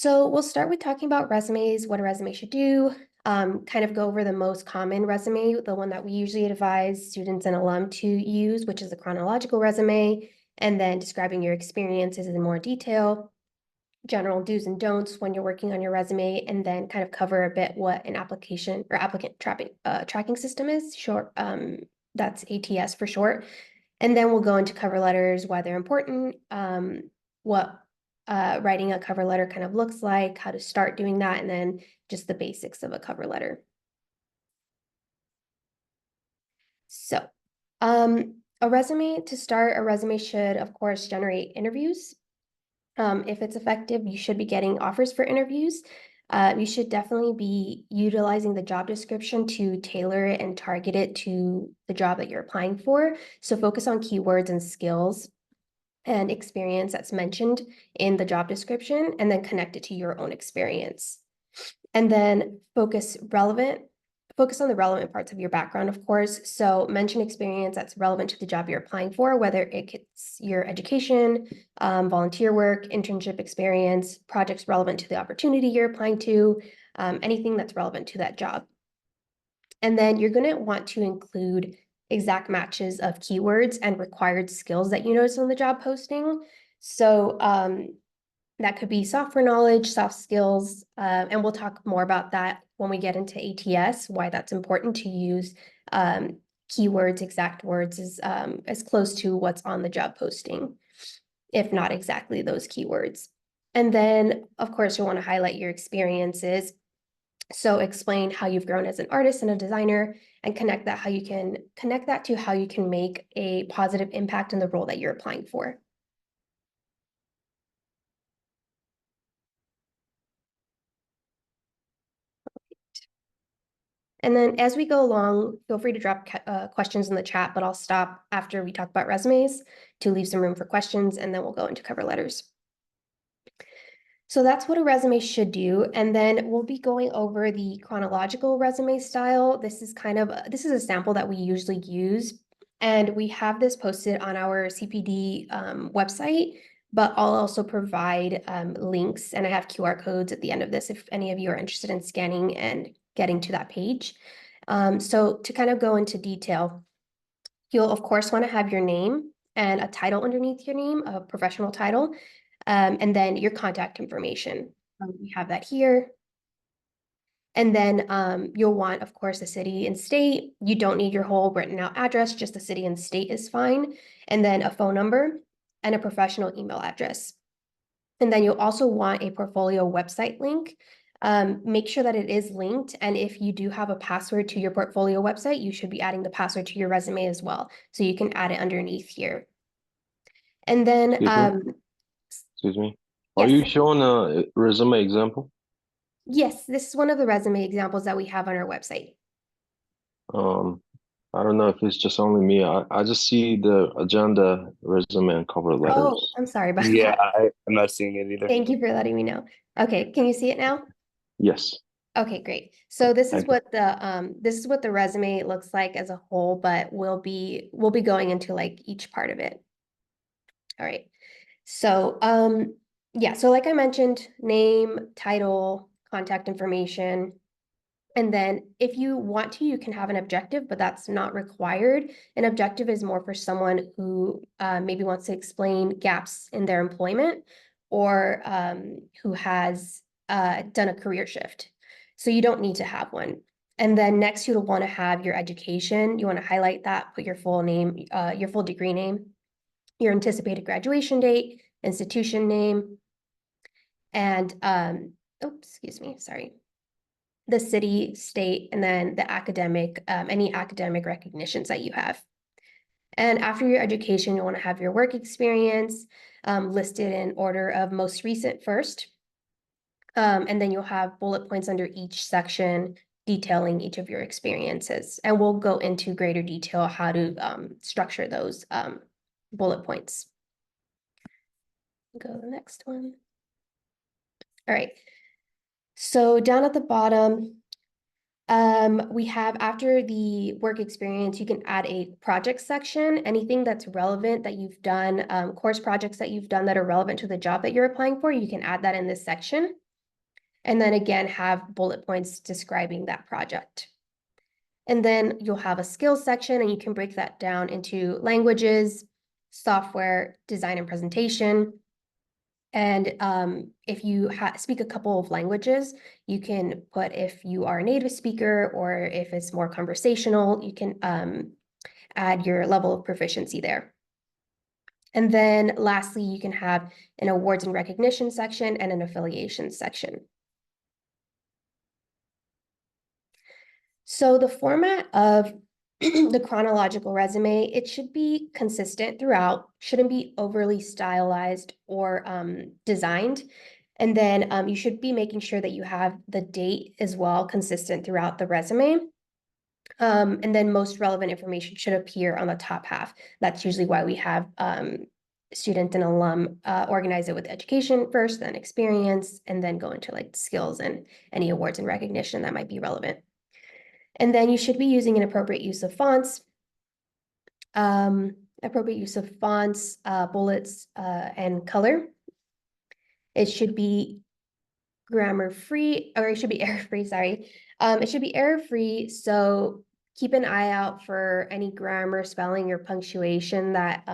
So we'll start with talking about resumes, what a resume should do, kind of go over the most common resume, the one that we usually advise students and alum to use, which is the chronological resume, and then describing your experiences in more detail, general do's and don'ts when you're working on your resume, and then kind of cover a bit what an application or applicant tracking system is, short, that's ATS for short. And then we'll go into cover letters, why they're important, what writing a cover letter kind of looks like, how to start doing that, and then just the basics of a cover letter. So, a resume, to start, a resume should, of course, generate interviews. If it's effective, you should be getting offers for interviews. You should definitely be utilizing the job description to tailor it and target it to the job that you're applying for. So focus on keywords and skills and experience that's mentioned in the job description, and then connect it to your own experience. And then focus on the relevant parts of your background, of course. So mention experience that's relevant to the job you're applying for, whether it's your education, volunteer work, internship experience, projects relevant to the opportunity you're applying to, anything that's relevant to that job. And then you're going to want to include exact matches of keywords and required skills that you notice on the job posting. So that could be software knowledge, soft skills, and we'll talk more about that when we get into ATS, why that's important to use keywords, exact words as close to what's on the job posting, if not exactly those keywords. And then, of course, you'll want to highlight your experiences. So explain how you've grown as an artist and a designer, and connect that to how you can make a positive impact in the role that you're applying for. And then as we go along, feel free to drop questions in the chat, but I'll stop after we talk about resumes to leave some room for questions, and then we'll go into cover letters. So that's what a resume should do. And then we'll be going over the chronological resume style. This is a sample that we usually use. And we have this posted on our CPD website, but I'll also provide links, and I have QR codes at the end of this if any of you are interested in scanning and getting to that page. So to kind of go into detail, you'll of course want to have your name and a title underneath your name, a professional title, and then your contact information. We have that here. And then you'll want, of course, a city and state. You don't need your whole written out address, just the city and state is fine. And then a phone number and a professional email address. And then you'll also want a portfolio website link. Make sure that it is linked. And if you do have a password to your portfolio website, you should be adding the password to your resume as well. So you can add it underneath here. And then, Excuse me. Are yes. you showing a resume example? Yes, this is one of the resume examples that we have on our website. Um, I don't know if it's just only me. I just see the agenda, resume, and cover Oh, letters. I'm sorry about Yeah, that. I'm not seeing it either. Thank you for letting me know. Okay, can you see it now? Yes. Okay, great. So this is Thank you. what the resume looks like as a whole, but we'll be going into like each part of it. All right. So yeah, so like I mentioned, name, title, contact information. And then if you want to, you can have an objective, but that's not required. An objective is more for someone who maybe wants to explain gaps in their employment, or who has done a career shift. So you don't need to have one. And then next, you'll want to have your education. You want to highlight that, put your full name, your full degree name, your anticipated graduation date, institution name, and excuse me, sorry, the city, state, and then the academic, any academic recognitions that you have. And after your education, you want to have your work experience listed in order of most recent first. And then you'll have bullet points under each section detailing each of your experiences. And we'll go into greater detail how to structure those bullet points. Go to the next one. All right. So down at the bottom, we have, after the work experience, you can add a project section. Anything that's relevant that you've done, course projects that you've done that are relevant to the job that you're applying for, you can add that in this section. And then again, have bullet points describing that project. And then you'll have a skills section, and you can break that down into languages, software, design and presentation. And if you speak a couple of languages, you can put if you are a native speaker, or if it's more conversational, you can add your level of proficiency there. And then lastly, you can have an awards and recognition section and an affiliation section. So the format of the chronological resume, it should be consistent throughout, shouldn't be overly stylized or designed. And then you should be making sure that you have the date as well consistent throughout the resume. And then most relevant information should appear on the top half. That's usually why we have student and alum organize it with education first, then experience, and then go into like skills and any awards and recognition that might be relevant. And then you should be using an appropriate use of fonts, bullets, and color. It should be grammar-free, or it should be error-free, sorry. It should be error-free, so keep an eye out for any grammar, spelling, or punctuation that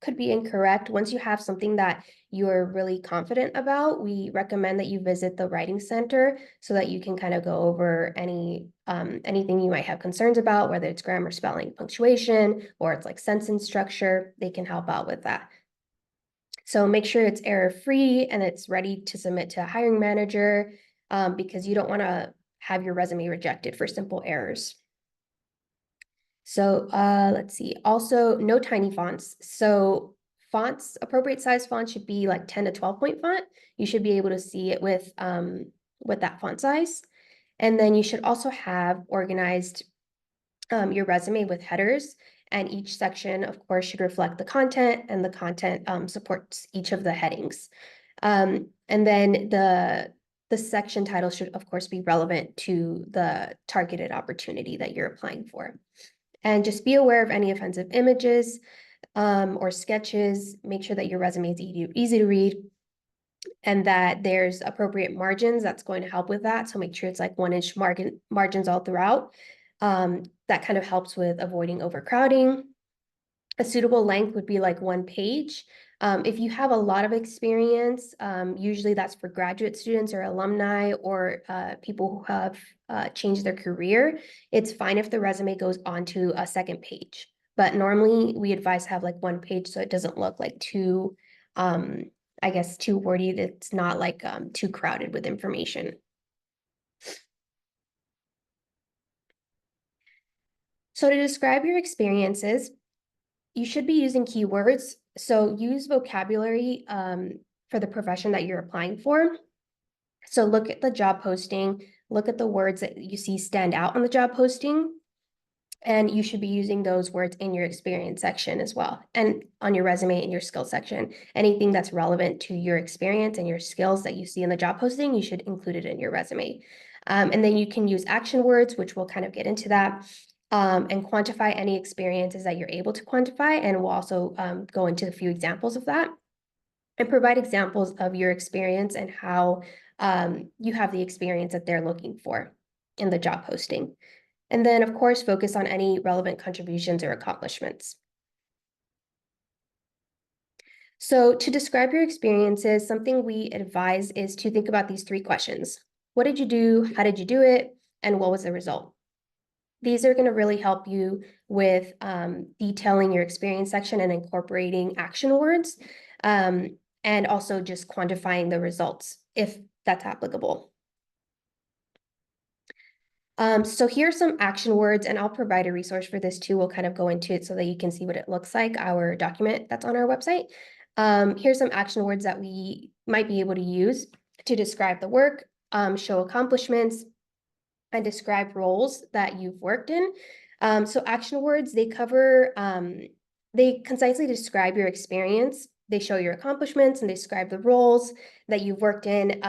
could be incorrect. Once you have something that you're really confident about, we recommend that you visit the Writing Center so that you can kind of go over anything you might have concerns about, whether it's grammar, spelling, punctuation, or it's like sentence structure. They can help out with that. So make sure it's error-free and it's ready to submit to a hiring manager, because you don't want to have your resume rejected for simple errors. So let's see. Also, no tiny fonts. So fonts, appropriate size fonts should be like 10 to 12 point font. You should be able to see it with that font size. And then you should also have organized your resume with headers, and each section, of course, should reflect the content, and the content supports each of the headings. And then the section title should, of course, be relevant to the targeted opportunity that you're applying for. And just be aware of any offensive images or sketches. Make sure that your resume is easy to read, and that there's appropriate margins. That's going to help with that. So make sure it's like 1-inch margins all throughout. That kind of helps with avoiding overcrowding. A suitable length would be like 1 page. If you have a lot of experience, usually that's for graduate students or alumni, or people who have changed their career. It's fine if the resume goes onto a second page, but normally we advise to have like 1 page so it doesn't look like too, I guess, too wordy. It's not like too crowded with information. So to describe your experiences, you should be using keywords. So use vocabulary for the profession that you're applying for. So look at the job posting, look at the words that you see stand out on the job posting, and you should be using those words in your experience section as well, and on your resume in your skills section. Anything that's relevant to your experience and your skills that you see in the job posting, you should include it in your resume. And then you can use action words, which we'll kind of get into that. And quantify any experiences that you're able to quantify. And we'll also go into a few examples of that, and provide examples of your experience and how you have the experience that they're looking for in the job posting. And then, of course, focus on any relevant contributions or accomplishments. So to describe your experiences, something we advise is to think about these 3 questions. What did you do? How did you do it? And what was the result? These are going to really help you with detailing your experience section and incorporating action words, and also just quantifying the results if that's applicable. So here's some action words, and I'll provide a resource for this too. We'll kind of go into it so that you can see what it looks like, our document that's on our website. Here's some action words that we might be able to use to describe the work, show accomplishments, and describe roles that you've worked in. So action words, they cover, they concisely describe your experience, they show your accomplishments, and they describe the roles that you've worked in.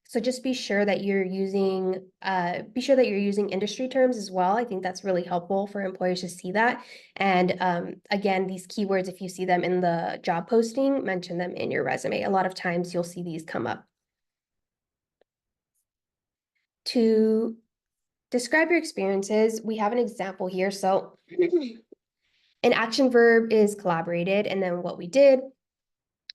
So just be sure that you're using industry terms as well. I think that's really helpful for employers to see that. And again, these keywords, if you see them in the job posting, mention them in your resume. A lot of times you'll see these come up. to describe your experiences, we have an example here. So an action verb is collaborated, and then what we did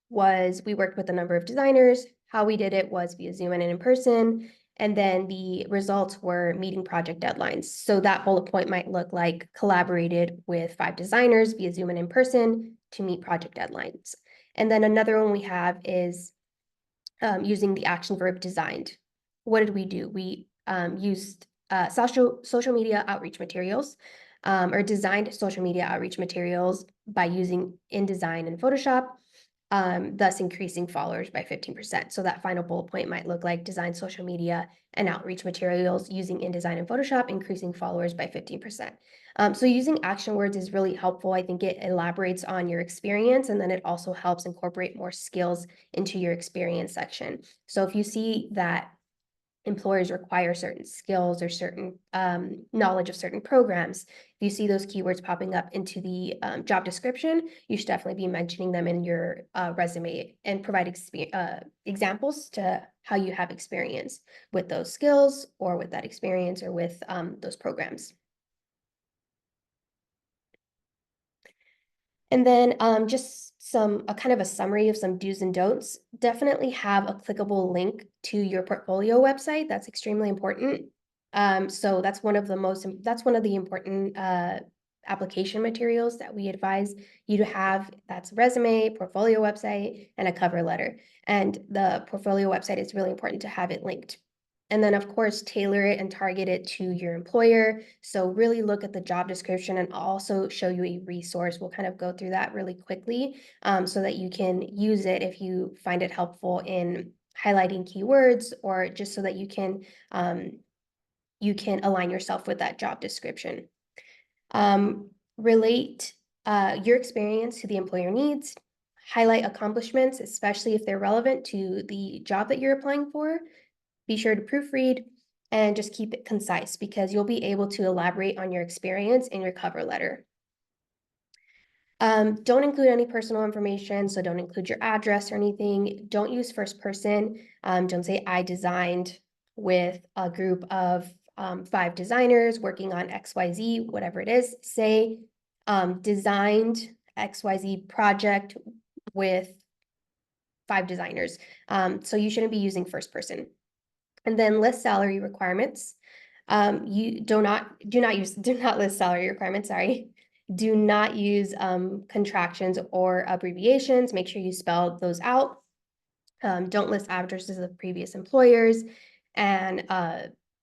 was we worked with a number of designers. How we did it was via Zoom and in person, and then the results were meeting project deadlines. So that bullet point might look like collaborated with 5 designers via Zoom and in person to meet project deadlines. And then another one we have is using the action verb designed. What did we do? We used social media outreach materials, or designed social media outreach materials by using InDesign and Photoshop, thus increasing followers by 15%. So that final bullet point might look like design social media and outreach materials using InDesign and Photoshop, increasing followers by 15%. So using action words is really helpful. I think it elaborates on your experience, and then it also helps incorporate more skills into your experience section. So if you see that employers require certain skills or certain knowledge of certain programs, if you see those keywords popping up into the job description, you should definitely be mentioning them in your resume and provide examples to how you have experience with those skills or with that experience or with those programs. And then just a kind of a summary of some do's and don'ts. Definitely have a clickable link to your portfolio website. That's extremely important. So that's one of the important application materials that we advise you to have. That's resume, portfolio website, and a cover letter. And the portfolio website is really important to have it linked. And then, of course, tailor it and target it to your employer. So really look at the job description and also show you a resource. We'll kind of go through that really quickly so that you can use it if you find it helpful in highlighting keywords, or just so that you can align yourself with that job description. Relate your experience to the employer needs. Highlight accomplishments, especially if they're relevant to the job that you're applying for. Be sure to proofread and just keep it concise, because you'll be able to elaborate on your experience in your cover letter. Don't include any personal information, so don't include your address or anything. Don't use first person. Don't say I designed with a group of 5 designers working on XYZ, whatever it is. Say designed XYZ project with 5 designers. So you shouldn't be using first person. And then list salary requirements. You do not list salary requirements, sorry. Do not use contractions or abbreviations. Make sure you spell those out. Don't list addresses of previous employers, and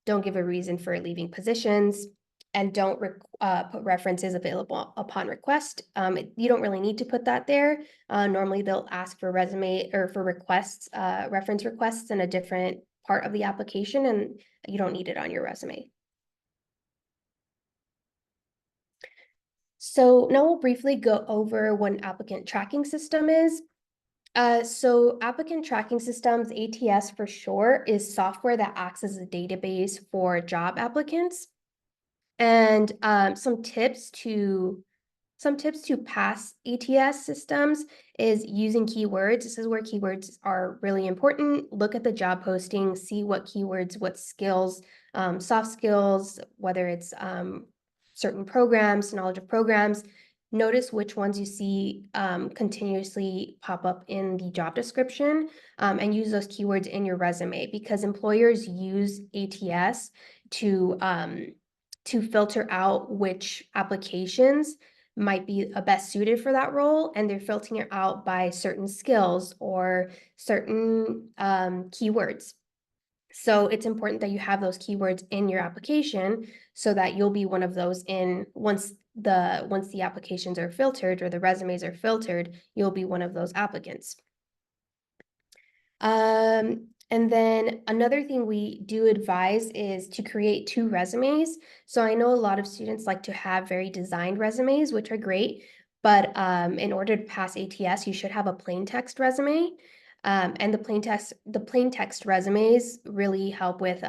don't give a reason for leaving positions, and don't put references available upon request. You don't really need to put that there. Normally they'll ask for resume or for requests, reference requests in a different part of the application, and you don't need it on your resume. So now we'll briefly go over what an applicant tracking system is. So applicant tracking systems, ATS for short, is software that acts as a database for job applicants. And some tips to pass ATS systems is using keywords. This is where keywords are really important. Look at the job posting, see what keywords, what skills, soft skills, whether it's certain programs, knowledge of programs. Notice which ones you see continuously pop up in the job description, and use those keywords in your resume, because employers use ATS to filter out which applications might be best suited for that role, and they're filtering it out by certain skills or certain keywords. So it's important that you have those keywords in your application so that you'll be one of those once the applications are filtered or the resumes are filtered, you'll be one of those applicants. And then another thing we do advise is to create 2 resumes. So I know a lot of students like to have very designed resumes, which are great, but in order to pass ATS, you should have a plain text resume. And the plain text resumes really help with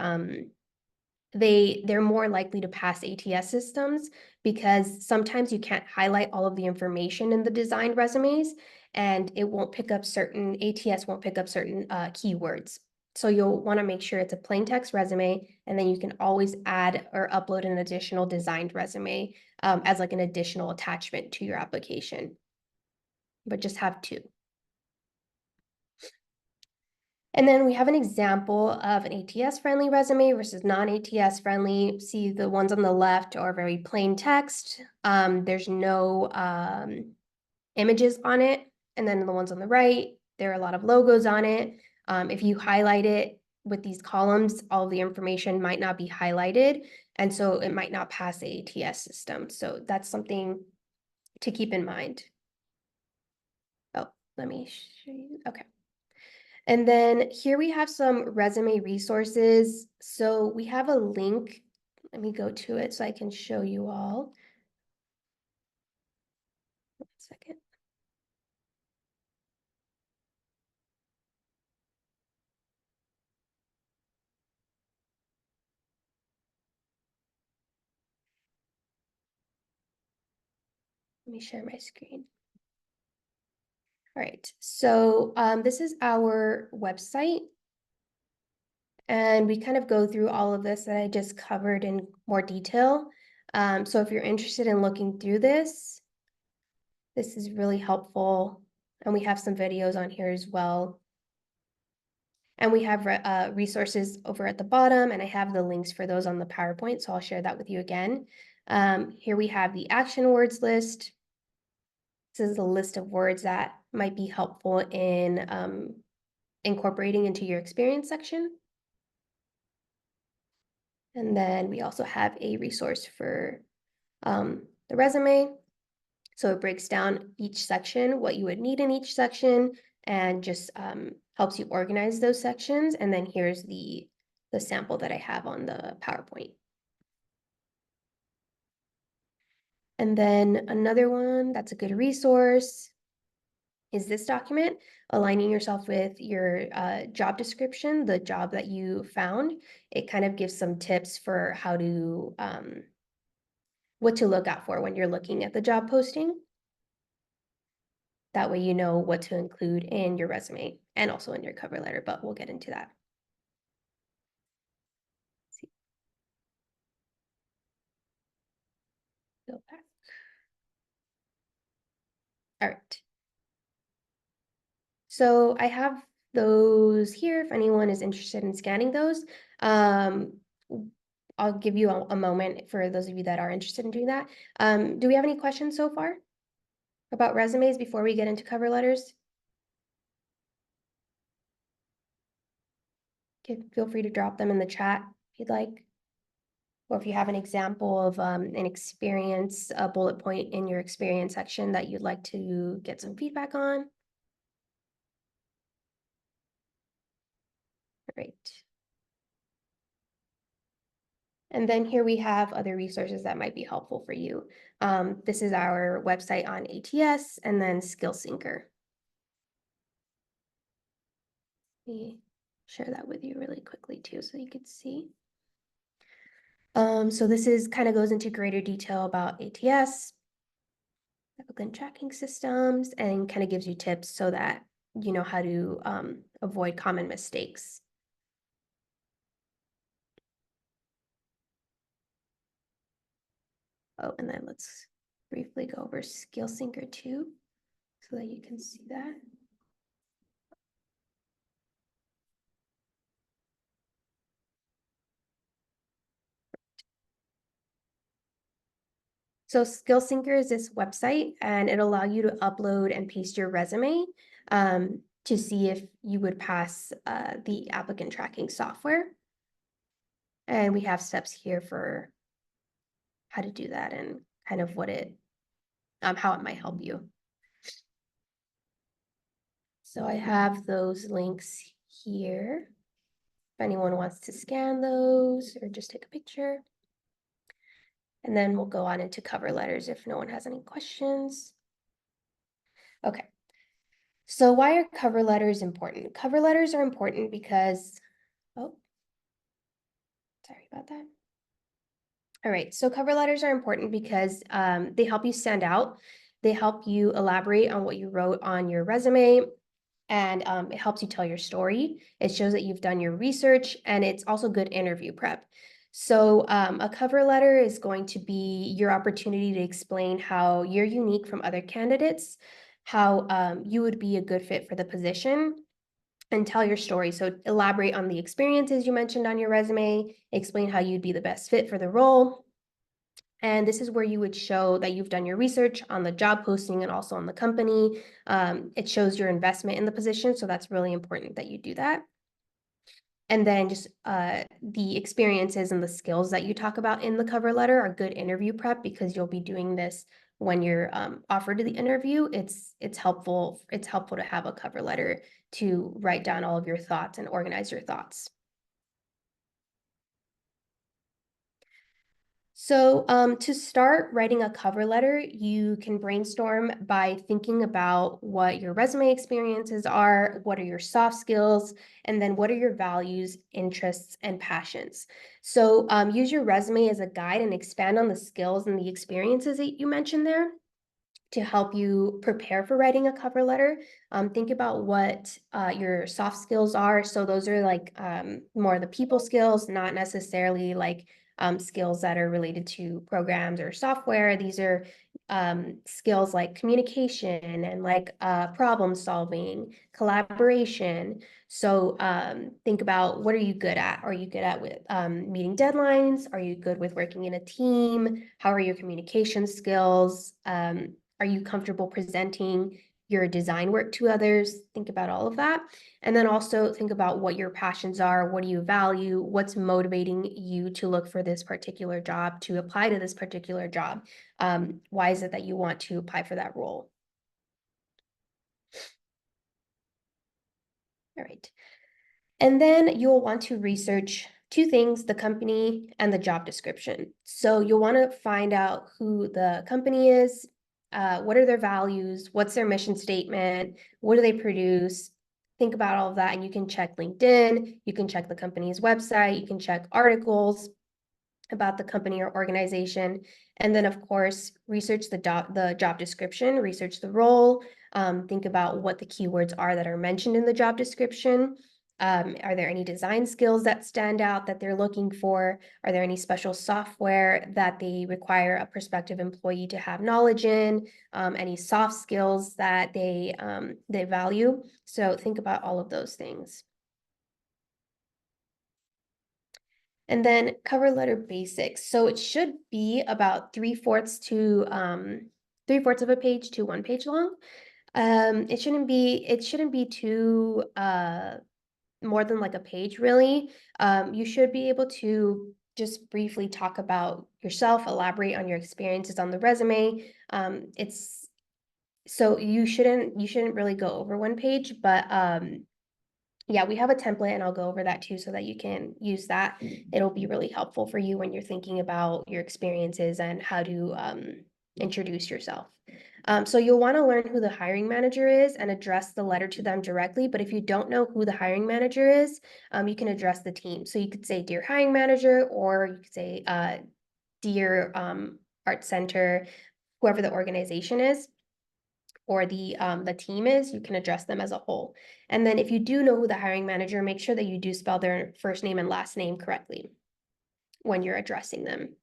they're more likely to pass ATS systems, because sometimes you can't highlight all of the information in the designed resumes, and it won't pick up certain ATS won't pick up certain keywords. So you'll want to make sure it's a plain text resume, and then you can always add or upload an additional designed resume as like an additional attachment to your application. But just have two. And then we have an example of an ATS friendly resume versus non-ATS friendly. See, the ones on the left are very plain text. There's no images on it. And then the ones on the right, there are a lot of logos on it. If you highlight it with these columns, all of the information might not be highlighted. And so it might not pass the ATS system. So that's something to keep in mind. Oh, let me show you. Okay. And then here we have some resume resources. So we have a link. Let me go to it so I can show you all. 1 second. Let me share my screen. All right, so this is our website. And we kind of go through all of this that I just covered in more detail. So if you're interested in looking through this is really helpful. And we have some videos on here as well. And we have resources over at the bottom, and I have the links for those on the PowerPoint, so I'll share that with you again. Here we have the action words list. This is a list of words that might be helpful in incorporating into your experience section. And then we also have a resource for the resume. So it breaks down each section, what you would need in each section, and just helps you organize those sections. And then here's the sample that I have on the PowerPoint. And then another one that's a good resource is this document, aligning yourself with your job description, the job that you found. It kind of gives some tips for how to, what to look out for when you're looking at the job posting. That way you know what to include in your resume and also in your cover letter, but we'll get into that. Go back. All right. So I have those here if anyone is interested in scanning those. I'll give you a moment for those of you that are interested in doing that. Do we have any questions so far about resumes before we get into cover letters? Okay, feel free to drop them in the chat if you'd like. Or if you have an example of an experience, a bullet point in your experience section that you'd like to get some feedback on. Great. And then here we have other resources that might be helpful for you. This is our website on ATS and then SkillSyncer. Let me share that with you really quickly too so you could see. So this is kind of goes into greater detail about ATS, applicant tracking systems, and kind of gives you tips so that you know how to avoid common mistakes. Oh, and then let's briefly go over SkillSyncer too, so that you can see that. So SkillSyncer is this website, and it'll allow you to upload and paste your resume to see if you would pass the applicant tracking software. And we have steps here for how to do that and kind of what it, how it might help you. So I have those links here. If anyone wants to scan those or just take a picture. And then we'll go on into cover letters if no one has any questions. Okay. So why are cover letters important? Cover letters are important because, oh, sorry about that. All right, so cover letters are important because they help you stand out. They help you elaborate on what you wrote on your resume, and it helps you tell your story. It shows that you've done your research, and it's also good interview prep. So a cover letter is going to be your opportunity to explain how you're unique from other candidates, how you would be a good fit for the position, and tell your story. So elaborate on the experiences you mentioned on your resume, explain how you'd be the best fit for the role. And this is where you would show that you've done your research on the job posting and also on the company. It shows your investment in the position, so that's really important that you do that. And then just the experiences and the skills that you talk about in the cover letter are good interview prep, because you'll be doing this when you're offered to the interview. It's helpful to have a cover letter to write down all of your thoughts and organize your thoughts. So to start writing a cover letter, you can brainstorm by thinking about what your resume experiences are, what are your soft skills, and then what are your values, interests, and passions. So use your resume as a guide and expand on the skills and the experiences that you mentioned there to help you prepare for writing a cover letter. Think about what your soft skills are. So those are like more the people skills, not necessarily like skills that are related to programs or software. These are skills like communication and like problem solving, collaboration. So think about, what are you good at? Are you good at with meeting deadlines? Are you good with working in a team? How are your communication skills? Are you comfortable presenting your design work to others? Think about all of that. And then also think about what your passions are. What do you value? What's motivating you to look for this particular job, to apply to this particular job? Why is it that you want to apply for that role? All right. And then you'll want to research two things: the company and the job description. So you'll want to find out who the company is, what are their values, what's their mission statement, what do they produce. Think about all of that, and you can check LinkedIn, you can check the company's website, you can check articles about the company or organization. And then, of course, research the job description, research the role, think about what the keywords are that are mentioned in the job description. Are there any design skills that stand out that they're looking for? Are there any special software that they require a prospective employee to have knowledge in? Any soft skills that they value? So think about all of those things. And then cover letter basics. So it should be about 3/4 of a page to 1 page long. It shouldn't be too more than like a page, really. You should be able to just briefly talk about yourself, elaborate on your experiences on the resume. It's so you shouldn't really go over 1 page, but yeah, we have a template, and I'll go over that too so that you can use that. It'll be really helpful for you when you're thinking about your experiences and how to introduce yourself. So you'll want to learn who the hiring manager is and address the letter to them directly. But if you don't know who the hiring manager is, you can address the team. So you could say, "Dear hiring manager," or you could say, "Dear Art Center," whoever the organization is or the team is. You can address them as a whole. And then if you do know who the hiring manager, make sure that you do spell their first name and last name correctly when you're addressing them.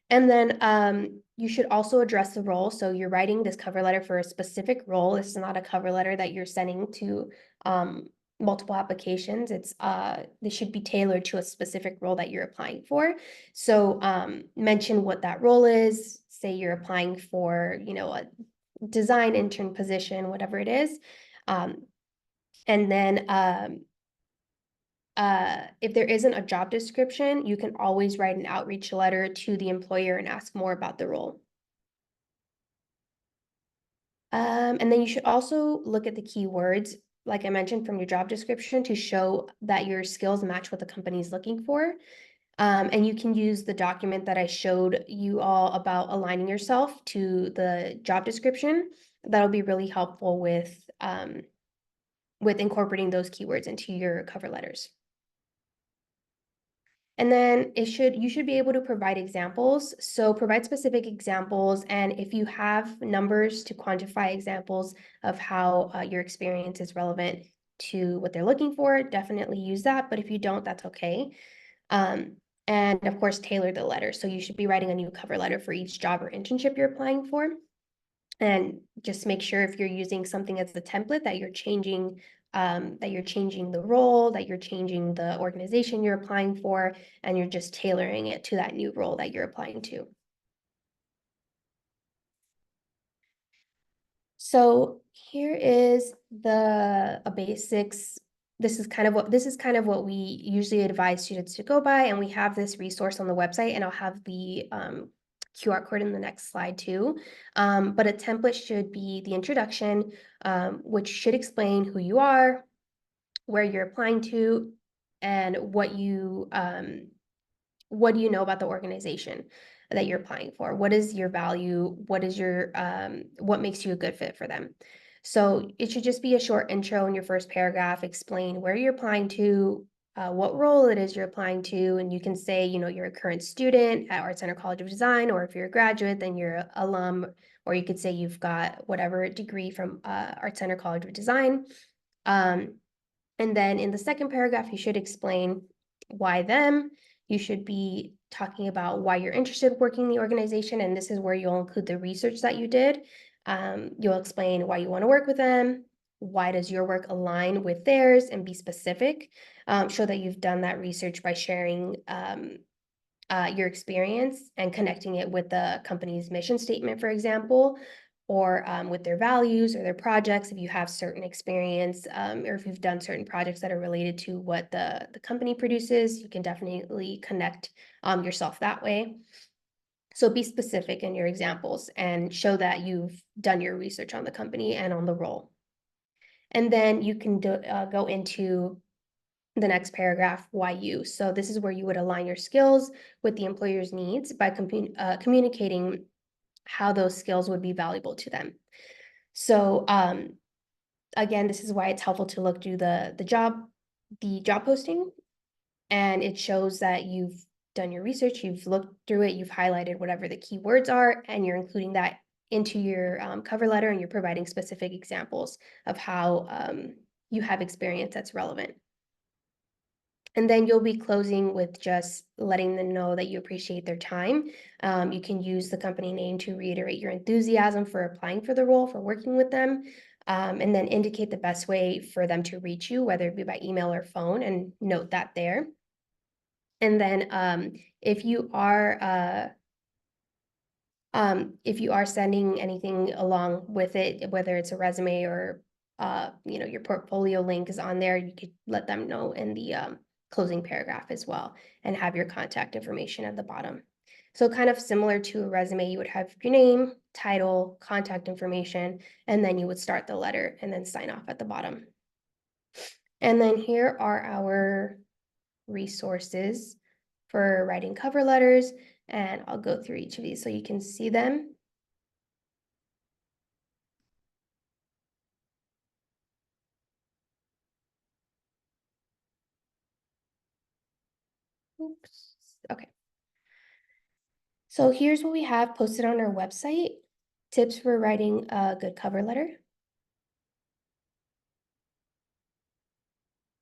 And then you should also address the role. So you're writing this cover letter for a specific role. This is not a cover letter that you're sending to multiple applications. This should be tailored to a specific role that you're applying for. So mention what that role is. Say you're applying for, a design intern position, whatever it is. And then if there isn't a job description, you can always write an outreach letter to the employer and ask more about the role. And then you should also look at the keywords, like I mentioned, from your job description to show that your skills match what the company is looking for. And you can use the document that I showed you all about aligning yourself to the job description. That'll be really helpful with incorporating those keywords into your cover letters. And then you should be able to provide examples. So provide specific examples. And if you have numbers to quantify examples of how your experience is relevant to what they're looking for, definitely use that. But if you don't, that's okay. Um, and of course, tailor the letter. So you should be writing a new cover letter for each job or internship you're applying for. And just make sure if you're using something as the template that you're changing the role, that you're changing the organization you're applying for, and you're just tailoring it to that new role that you're applying to. So here is the basics. This is kind of what we usually advise students to go by, and we have this resource on the website, and I'll have the QR code in the next slide too. But a template should be the introduction, which should explain who you are, where you're applying to, and what do you know about the organization that you're applying for? What is your value? What is what makes you a good fit for them? So it should just be a short intro in your first paragraph, explain where you're applying to, what role it is you're applying to, and you can say, you're a current student at Art Center College of Design, or if you're a graduate, then you're an alum, or you could say you've got whatever degree from Art Center College of Design. And then in the second paragraph, you should explain why them. You should be talking about why you're interested in working in the organization, and this is where you'll include the research that you did. You'll explain why you want to work with them, why does your work align with theirs, and be specific. Show that you've done that research by sharing your experience and connecting it with the company's mission statement, for example, or with their values or their projects, if you have certain experience, or if you've done certain projects that are related to what the company produces, you can definitely connect yourself that way. So be specific in your examples and show that you've done your research on the company and on the role. And then you can go into the next paragraph, why you. So this is where you would align your skills with the employer's needs by communicating how those skills would be valuable to them. So again, this is why it's helpful to look through the job posting, and it shows that you've done your research, you've looked through it, you've highlighted whatever the keywords are, and you're including that into your cover letter, and you're providing specific examples of how you have experience that's relevant. And then you'll be closing with just letting them know that you appreciate their time. You can use the company name to reiterate your enthusiasm for applying for the role, for working with them, and then indicate the best way for them to reach you, whether it be by email or phone, and note that there. And then if you are sending anything along with it, whether it's a resume or your portfolio link is on there, you could let them know in the closing paragraph as well, and have your contact information at the bottom. So kind of similar to a resume, you would have your name, title, contact information, and then you would start the letter and then sign off at the bottom. And then here are our resources for writing cover letters, and I'll go through each of these so you can see them. Oops, okay. So here's what we have posted on our website: tips for writing a good cover letter.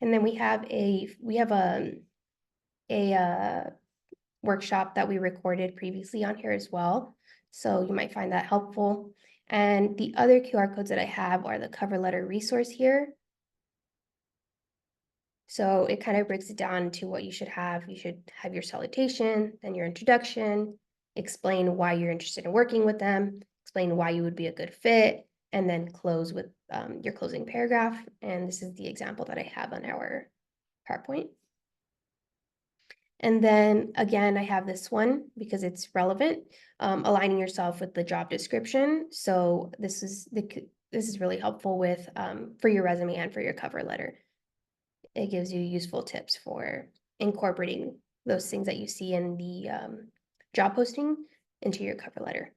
And then we have a workshop that we recorded previously on here as well. So you might find that helpful. And the other QR codes that I have are the cover letter resource here. So it kind of breaks it down to what you should have. You should have your salutation, then your introduction, explain why you're interested in working with them, explain why you would be a good fit, and then close with your closing paragraph. And this is the example that I have on our PowerPoint. And then again, I have this one because it's relevant, aligning yourself with the job description. So this is really helpful with for your resume and for your cover letter. It gives you useful tips for incorporating those things that you see in the job posting into your cover letter.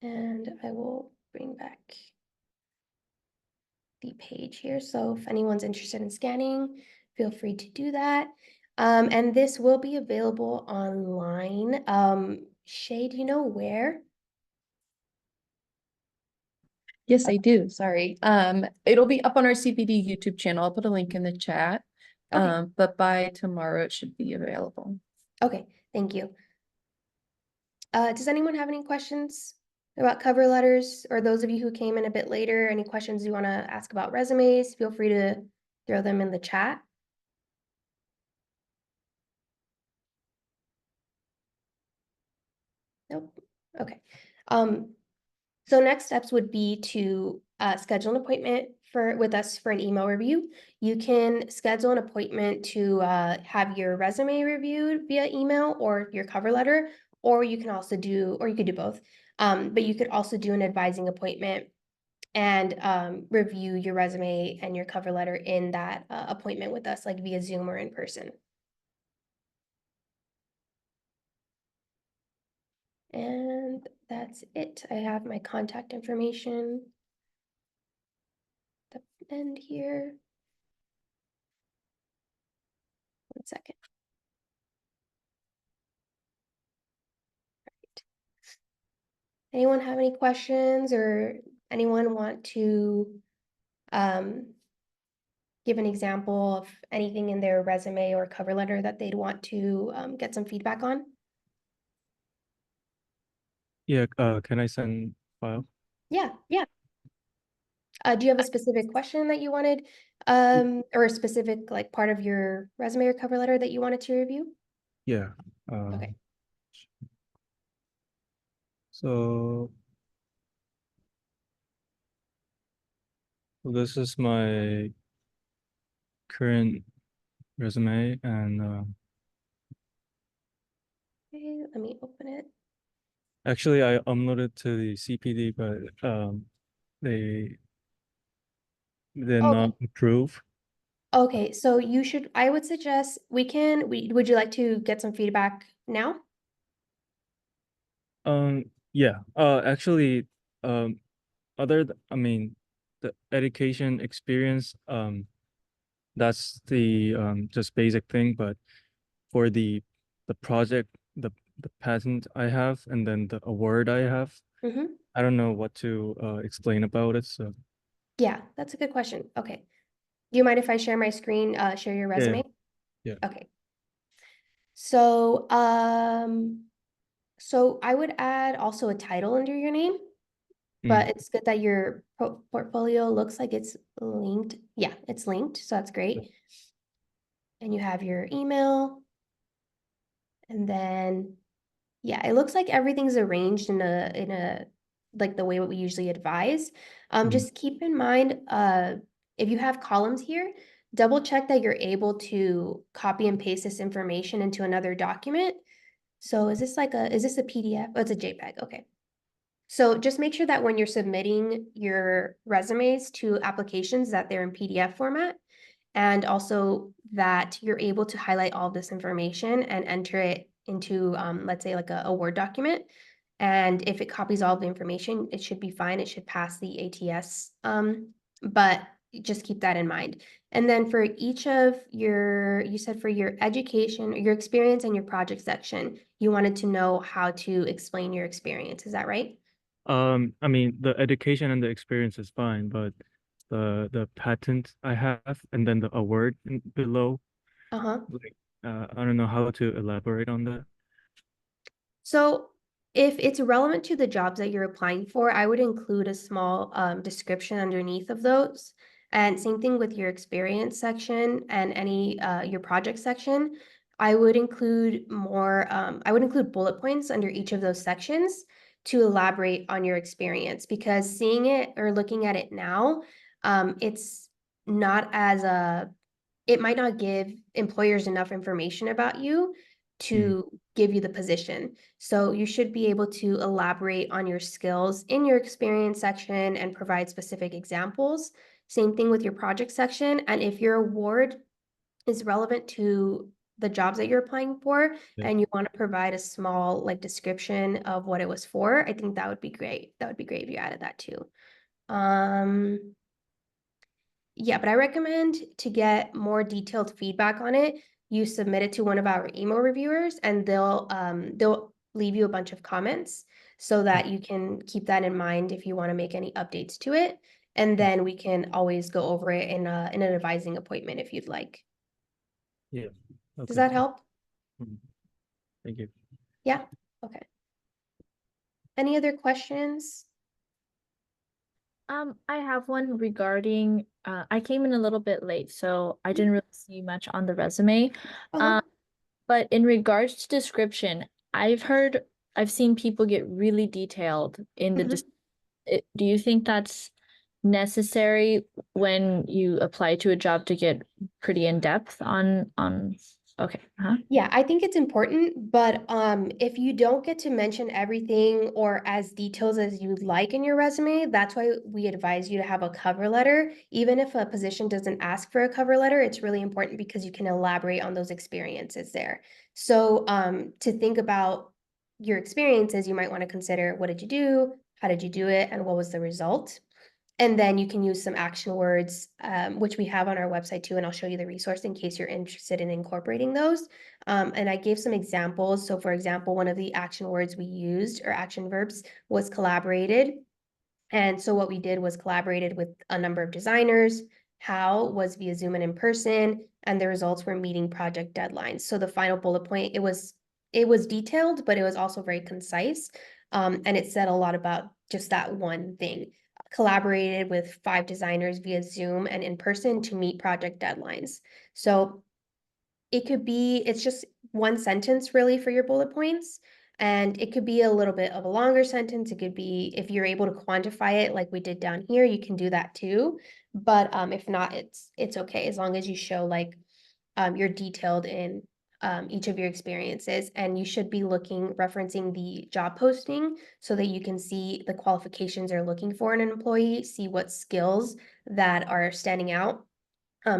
And I will bring back the page here. So if anyone's interested in scanning, feel free to do that. And this will be available online. Shay, do you know where? Yes, I do. Sorry. It'll be up on our CPD YouTube channel. I'll put a link in the chat. Okay. But by tomorrow it should be available. Okay, thank you. Does anyone have any questions about cover letters, or those of you who came in a bit later, any questions you want to ask about resumes? Feel free to throw them in the chat. Nope. Okay. So next steps would be to schedule an appointment with us for an email review. You can schedule an appointment to have your resume reviewed via email or your cover letter, or you can also do, or you could do both. But you could also do an advising appointment and review your resume and your cover letter in that appointment with us, like via Zoom or in person. And that's it. I have my contact information at the end here. 1 second. Right. Anyone have any questions, or anyone want to give an example of anything in their resume or cover letter that they'd want to get some feedback on? Yeah, can I send file? Yeah. Do you have a specific question that you wanted, or a specific like part of your resume or cover letter that you wanted to review? Yeah. Okay. So this is my current resume, and Okay, let me open it. actually I uploaded to the CPD, but they did not Okay. approve. Okay, so I would suggest would you like to get some feedback now? Yeah. Actually, I mean, the education experience, that's the just basic thing, but for the project, the patent I have, and then the award I have, Mm-hmm. I don't know what to explain about it. So Yeah, that's a good question. Okay. Do you mind if I share my screen, share your yeah, resume? yeah. Okay. So, so I would add also a title under your name, but it's good that your portfolio looks like it's linked. Yeah, it's linked, so that's great. And you have your email. And then, yeah, it looks like everything's arranged in a like the way what we usually advise. Just keep in mind, if you have columns here, double check that you're able to copy and paste this information into another document. So is this a PDF? Oh, it's a JPEG. Okay. So just make sure that when you're submitting your resumes to applications that they're in PDF format, and also that you're able to highlight all of this information and enter it into, let's say like a Word document. And if it copies all of the information, it should be fine. It should pass the ATS. But just keep that in mind. And then for each of you said for your education, your experience and your project section, you wanted to know how to explain your experience. Is that right? I mean, the education and the experience is fine, but the patent I have, and then the award below, Uh-huh. like, I don't know how to elaborate on that. So if it's relevant to the jobs that you're applying for, I would include a small description underneath of those. And same thing with your experience section and any your project section. I would include I would include bullet points under each of those sections to elaborate on your experience, because seeing it or looking at it now, it's not as it might not give employers enough information about you to give you the position. So you should be able to elaborate on your skills in your experience section and provide specific examples. Same thing with your project section. And if your award is relevant to the jobs that you're applying for, Yeah. and you want to provide a small like description of what it was for, I think that would be great. That would be great if you added that too. Yeah, but I recommend to get more detailed feedback on it, you submit it to one of our email reviewers and they'll leave you a bunch of comments so that you can keep that in mind if you want to make any updates to it. And then we can always go over it in an advising appointment if you'd like. Yeah. Does Okay. that help? Mhm. Thank you. Yeah, okay. Any other questions? I have one regarding, I came in a little bit late, so I didn't really see much on the resume. Uh-huh. But in regards to description, I've seen people get really detailed in the, Mhm. do you think that's necessary when you apply to a job to get pretty in depth on, okay, huh? Yeah, I think it's important, but if you don't get to mention everything or as details as you'd like in your resume, that's why we advise you to have a cover letter. Even if a position doesn't ask for a cover letter, it's really important because you can elaborate on those experiences there. So to think about your experiences, you might want to consider, what did you do? How did you do it? And what was the result? And then you can use some action words, which we have on our website too, and I'll show you the resource in case you're interested in incorporating those. And I gave some examples. So for example, one of the action words we used or action verbs was collaborated. And so what we did was collaborated with a number of designers. How was via Zoom and in person, and the results were meeting project deadlines. So the final bullet point, it was detailed, but it was also very concise. And it said a lot about just that one thing. Collaborated with 5 designers via Zoom and in person to meet project deadlines. So it could be, it's just one sentence really for your bullet points. And it could be a little bit of a longer sentence. It could be, if you're able to quantify it like we did down here, you can do that too. But if not, it's okay as long as you show like you're detailed in each of your experiences, and you should be referencing the job posting so that you can see the qualifications they're looking for in an employee, see what skills that are standing out,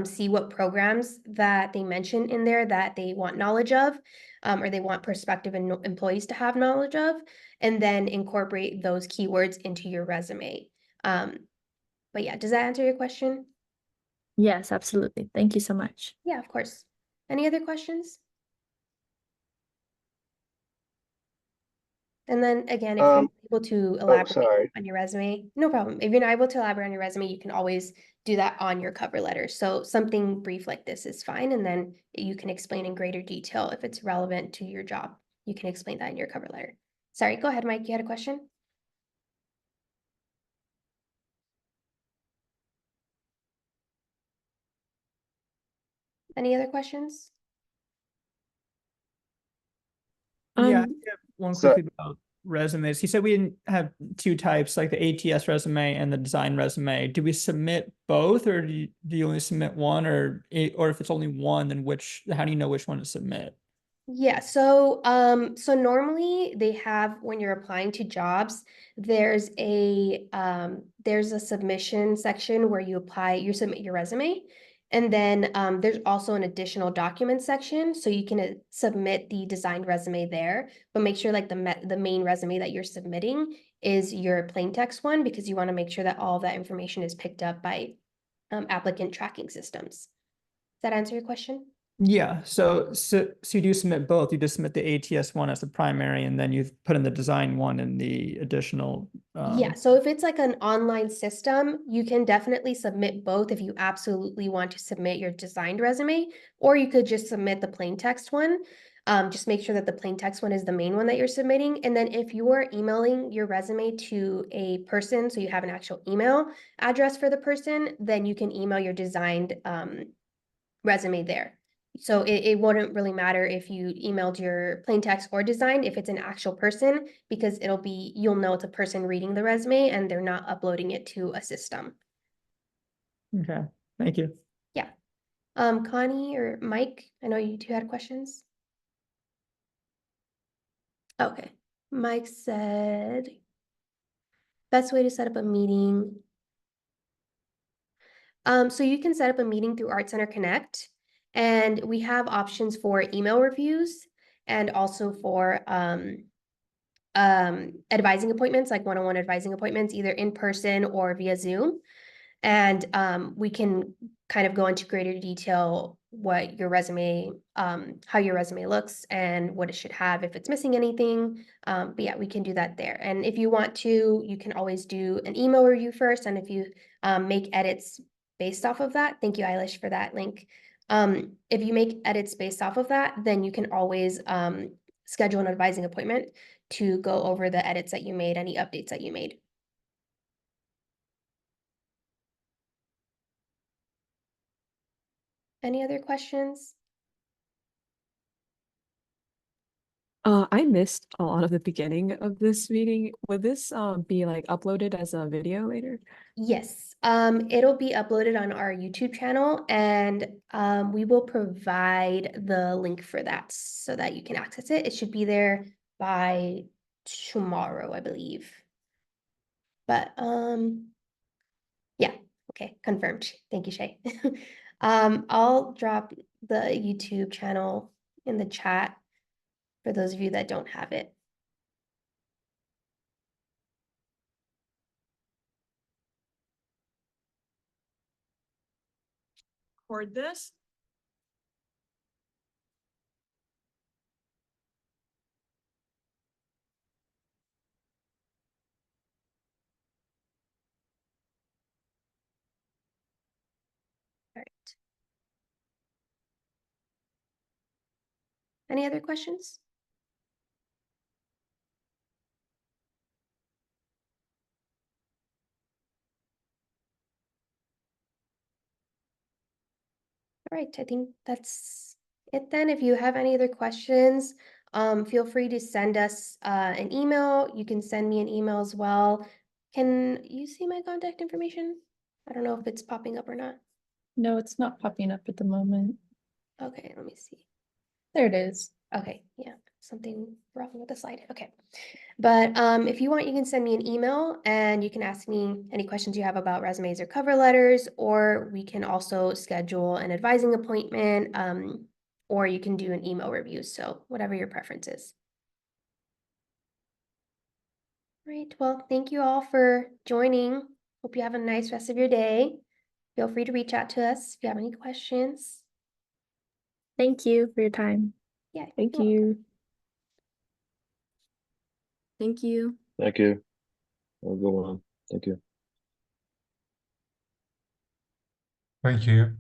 see what programs that they mention in there that they want knowledge of, or they want prospective employees to have knowledge of, and then incorporate those keywords into your resume. But yeah, does that answer your question? Yes, absolutely. Thank you so much. Yeah, of course. Any other questions? And then again, if you're not able to elaborate sorry. on your resume, no problem. If you're not able to elaborate on your resume, you can always do that on your cover letter. So something brief like this is fine. And then you can explain in greater detail if it's relevant to your job. You can explain that in your cover letter. Sorry, go ahead, Mike. You had a question? Any other questions? Yeah, I Um, have one So- quickly about resumes. He said we didn't have 2 types, like the ATS resume and the design resume. Do we submit both, or do you only submit one, or if it's only one, then how do you know which one to submit? Yeah, so normally they have, when you're applying to jobs, there's a submission section where you submit your resume. And then there's also an additional document section, so you can submit the designed resume there, but make sure like the main resume that you're submitting is your plain text one, because you want to make sure that all of that information is picked up by applicant tracking systems. Does that answer your question? Yeah, so you do submit both. You just submit the ATS one as the primary, and then you put in the design one in the additional. Yeah, so if it's like an online system, you can definitely submit both if you absolutely want to submit your designed resume, or you could just submit the plain text one. Just make sure that the plain text one is the main one that you're submitting. And then if you are emailing your resume to a person, so you have an actual email address for the person, then you can email your designed resume there. So it wouldn't really matter if you emailed your plain text or design if it's an actual person, because you'll know it's a person reading the resume and they're not uploading it to a system. Okay, thank you. Yeah. Connie or Mike, I know you two had questions. Okay. Mike said, best way to set up a meeting. So you can set up a meeting through Art Center Connect, and we have options for email reviews and also for advising appointments, like one-on-one advising appointments, either in person or via Zoom. And we can kind of go into greater detail what your resume, how your resume looks and what it should have if it's missing anything. But yeah, we can do that there. And if you want to, you can always do an email review first. And if you make edits based off of that, thank you, Eilish, for that link. If you make edits based off of that, then you can always schedule an advising appointment to go over the edits that you made, any updates that you made. Any other questions? I missed a lot of the beginning of this meeting. Would this be like uploaded as a video later? Yes, it'll be uploaded on our YouTube channel and we will provide the link for that so that you can access it. It should be there by tomorrow, I believe. But yeah, okay, confirmed. Thank you, Shay. I'll drop the YouTube channel in the chat for those of you that don't have it. Record this? All right. Any other questions? All right, I think that's it then. If you have any other questions, feel free to send us an email. You can send me an email as well. Can you see my contact information? I don't know if it's popping up or not. No, it's not popping up at the moment. Okay, let me see. There it is. Okay, yeah, something wrong with the slide. Okay. But if you want, you can send me an email and you can ask me any questions you have about resumes or cover letters, or we can also schedule an advising appointment, or you can do an email review. So whatever your preference is. Great. Well, thank you all for joining. Hope you have a nice rest of your day. Feel free to reach out to us if you have any questions. Thank you for your time. Yeah. Thank you're welcome. you. Thank you. Thank you. Have a good one. Thank you. Thank you.